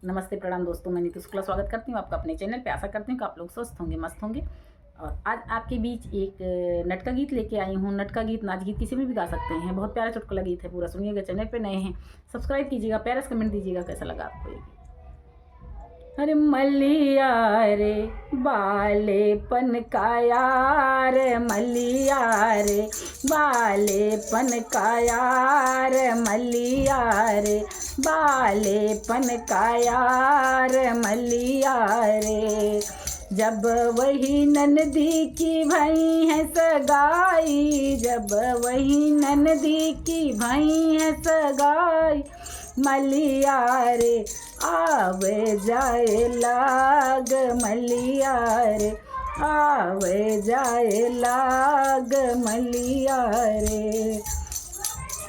नमस्ते प्रणाम दोस्तों, मैं नीतू शुक्ला स्वागत करती हूँ आपका अपने चैनल पे। आशा करती हूँ कि आप लोग स्वस्थ होंगे, मस्त होंगे। और आज आपके बीच एक नटका गीत लेके आई हूँ। नटका गीत, नाच गीत किसी में भी गा सकते हैं। बहुत प्यारा चुटकुला गीत है, पूरा सुनिएगा। चैनल पे नए हैं सब्सक्राइब कीजिएगा, प्यारा से कमेंट दीजिएगा कैसा लगा आपको ये गीत। अरे मलिया रे बालेपन का यार, मलिया रे बालेपन का यार, मलिया रे बालेपन का यार, मलिया रे। जब वही ननदी की भई है सगाई, जब वही ननदी की भई है सगाई, मलिया रे आवे जाए लाग, मलिया रे आवे जाए लाग, मलिया रे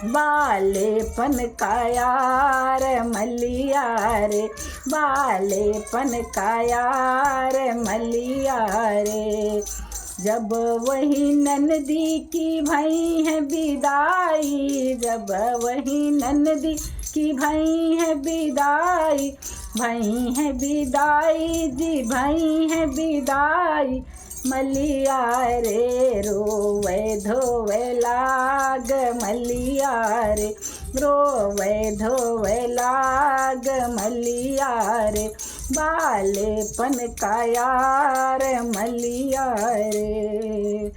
बालेपन का यार, मलिया रे बालेपन का यार, मलिया रे। जब वही ननदी की भई है विदाई, जब वही ननदी की भई है विदाई, भई है विदाई जी, भई है विदाई, मलिया रे रोवे धोवे लाग, मलिया रे रोवे धोवे लाग, मलिया रे बालेपन का यार, मलिया रे।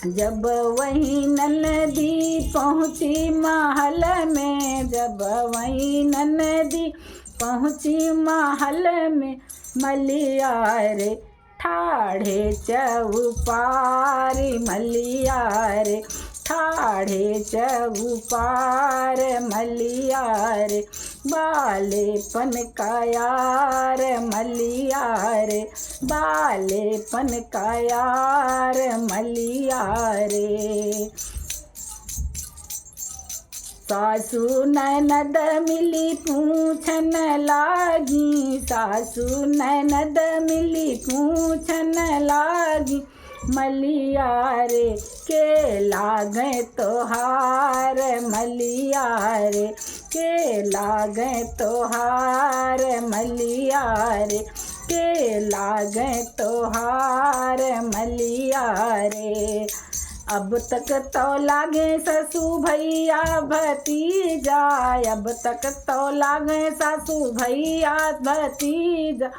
जब वही ननदी पहुँची महल में, जब वही ननदी पहुँची महल में, मलिया रे ठाढ़े चौपारी, मलिया रे ठाढ़े चौपार, मलिया रे बालेपन का यार, मलिया रे बालेपन का यार, मलिया रे। सासू ननद मिली पूछन लागी, सासू ननद मिली पूछन लागी, मलिया रे के लागे तोहार, मलिया रे के लागे तोहार, मलिया रे के लागे तोहार, मलिया रे। अब तक तो लागे ससु भैया भतीजा, अब तक तो लागे ससु भैया भतीजा,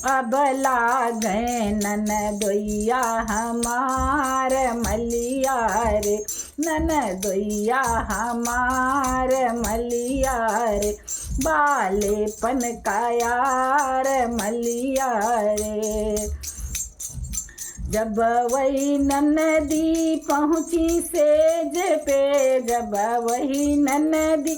अब लागे ननदोइया हमार, मलिया रे ननदोइया हमार, मलिया रे बालेपन का यार, मलिया रे। जब वही ननदी पहुँची सेज पे, जब वही ननदी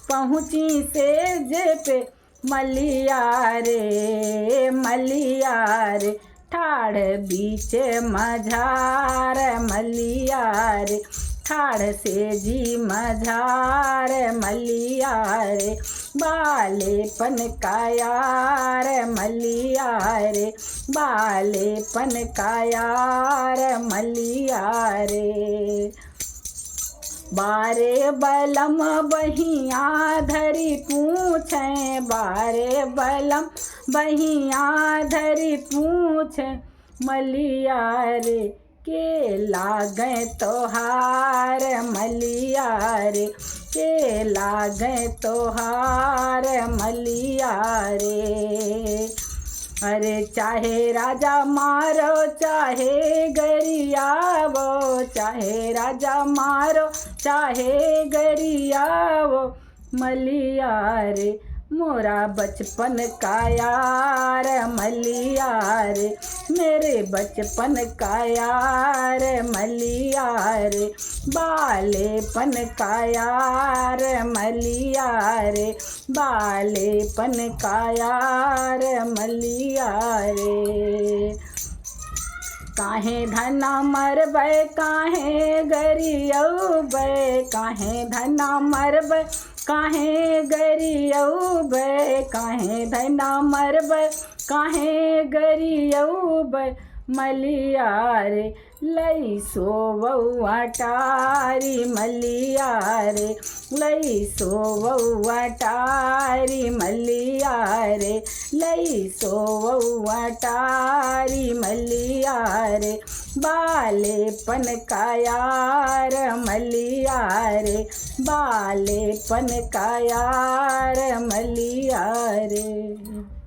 पहुँची सेज पे, मलिया रे मलिया रे ठाड़ बीच मझार, मलिया रे ठाड़ से जी मझार, मलिया रे बालेपन का यार, मलिया रे बालेपन का यार, मलिया रे। बारे बलम बहिया धरी पूछे, बारे बलम बहिया धरी पूछे, मलिया रे के लागे तोहार, मलिया रे के लागे तोहार, मलिया रे। अरे चाहे राजा मारो चाहे गरियावो, चाहे राजा मारो चाहे गरियावो, मलिया रे मोरा बचपन का यार, मलिया रे मेरे बचपन का यार, मलिया रे बालेपन का यार, मलिया रे बालेपन का यार, मलिया रे। काहे धना मरबै काहे गरियौबै, काहे धना मरबै काहे गरियौबै, काहे धना मरबै काहे गरियौबै, मलिया रे लई सो वौआ टारी मलिया रे, लई सो वौआ टारी मलिया रे, लई सो वौआ टारी मलिया रे, बालेपन का यार मलिया रे, बालेपन का यार मलिया रे।